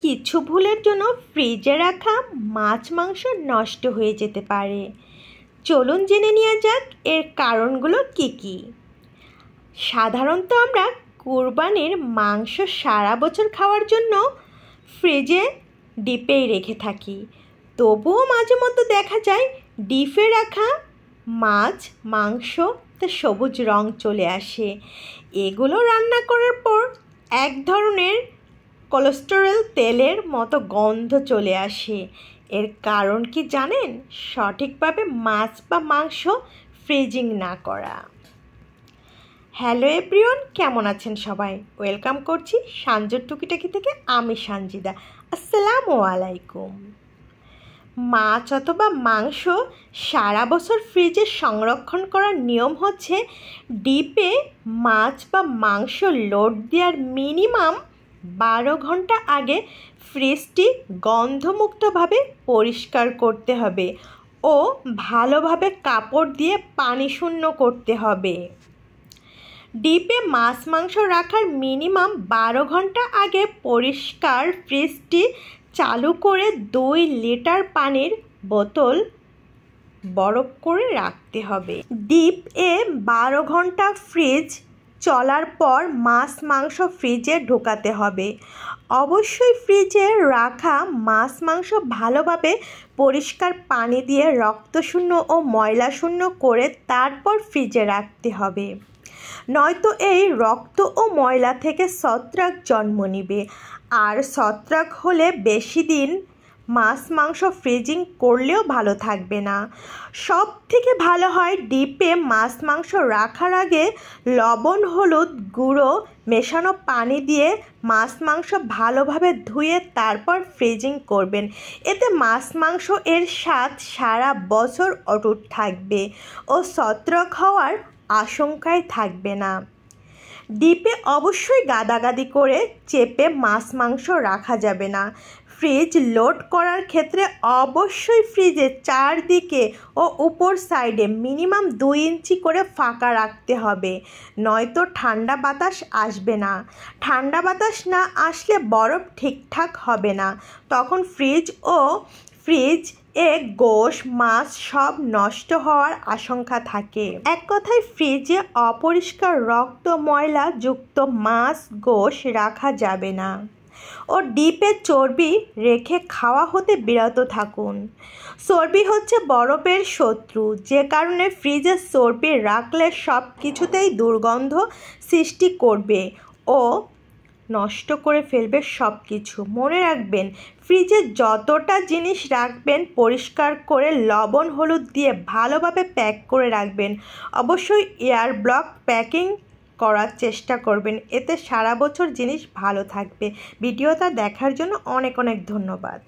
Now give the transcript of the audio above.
কিছু ভুলের জন্য ফ্রিজে রাখা মাছ মাংস নষ্ট হয়ে যেতে পারে। চলুন জেনে নেওয়া যাক এর কারণগুলো কী কী। সাধারণত আমরা কুরবানির মাংস সারা বছর খাওয়ার জন্য ফ্রিজে ডিপেই রেখে থাকি। তবুও মাঝে মধ্যে দেখা যায় ডিপে রাখা মাছ মাংসতে সবুজ রং চলে আসে। এগুলো রান্না করার পর এক ধরনের কোলেস্টেরল তেলের মতো গন্ধ চলে আসে। এর কারণ কি জানেন? সঠিকভাবে মাছ বা মাংস ফ্রিজিং না করা। হ্যালো এভরিওয়ান, কেমন আছেন সবাই? ওয়েলকাম করছি সানজুর টুকিটাকি থেকে। আমি সানজিদা। আসসালামু আলাইকুম। মাছ অথবা মাংস সারা বছর ফ্রিজে সংরক্ষণ করার নিয়ম হচ্ছে ডিপে মাছ বা মাংস লোড দেওয়ার মিনিমাম 12 ঘন্টা আগে ফ্রিজটি গন্ধমুক্তভাবে পরিষ্কার করতে হবে ও ভালোভাবে কাপড় দিয়ে পানি শূন্য করতে হবে। ডিপে মাছ মাংস রাখার মিনিমাম 12 ঘন্টা আগে পরিষ্কার ফ্রিজটি চালু করে 2 লিটার পানির বোতল বরফ করে রাখতে হবে। ডিপে 12 ঘন্টা ফ্রিজ চলার পর মাছ মাংস ফ্রিজে ঢোকাতে হবে। অবশ্যই ফ্রিজে রাখা মাছ মাংস ভালোভাবে পরিষ্কার পানি দিয়ে রক্তশূন্য ও ময়লাশূন্য করে তারপর ফ্রিজে রাখতে হবে, নয়তো এই রক্ত ও ময়লা থেকে ছত্রাক জন্ম নেবে। আর ছত্রাক হলে বেশি দিন মাছ মাংস ফ্রিজিং করলেও ভালো থাকবে না। সব থেকে ভালো হয় ডিপে মাছ মাংস রাখার আগে লবণ হলুদ গুঁড়ো মেশানো পানি দিয়ে মাছ মাংস ভালোভাবে ধুয়ে তারপর ফ্রিজিং করবেন। এতে মাছ মাংস এর স্বাদ সারা বছর অটুট থাকবে ও ছত্রাক হওয়ার আশঙ্কাই থাকবে না। ডিপে অবশ্যই গাদাগাদি করে চেপে মাছ মাংস রাখা যাবে না। ফ্রিজ লোড করার ক্ষেত্রে অবশ্যই ফ্রিজের চারদিকে ও উপর সাইডে মিনিমাম 2 ইঞ্চি করে ফাঁকা রাখতে হবে, নয়তো ঠান্ডা বাতাস আসবে না। ঠান্ডা বাতাস না আসলে বরফ ঠিকঠাক হবে না, তখন ফ্রিজ গোশ মাছ সব নষ্ট হওয়ার আশঙ্কা থাকে। এক কথায় ফ্রিজে অপরিষ্কার রক্ত ময়লা যুক্ত মাছ গোশ রাখা যাবে না ও ডিপে চর্বি রেখে খাওয়া হতে বিরত থাকুন। চর্বি হচ্ছে বরফের শত্রু, যে কারণে ফ্রিজে চর্বি রাখলে সব কিছুতেই দুর্গন্ধ সৃষ্টি করবে ও নষ্ট করে ফেলবে সব কিছু। মনে রাখবেন, ফ্রিজে যতটা জিনিস রাখবেন পরিষ্কার করে লবণ হলুদ দিয়ে ভালোভাবে প্যাক করে রাখবেন। অবশ্যই এয়ার ব্লক প্যাকিং করার চেষ্টা করবেন, এতে সারা বছর জিনিস ভালো থাকবে। ভিডিওটা দেখার জন্য অনেক অনেক ধন্যবাদ।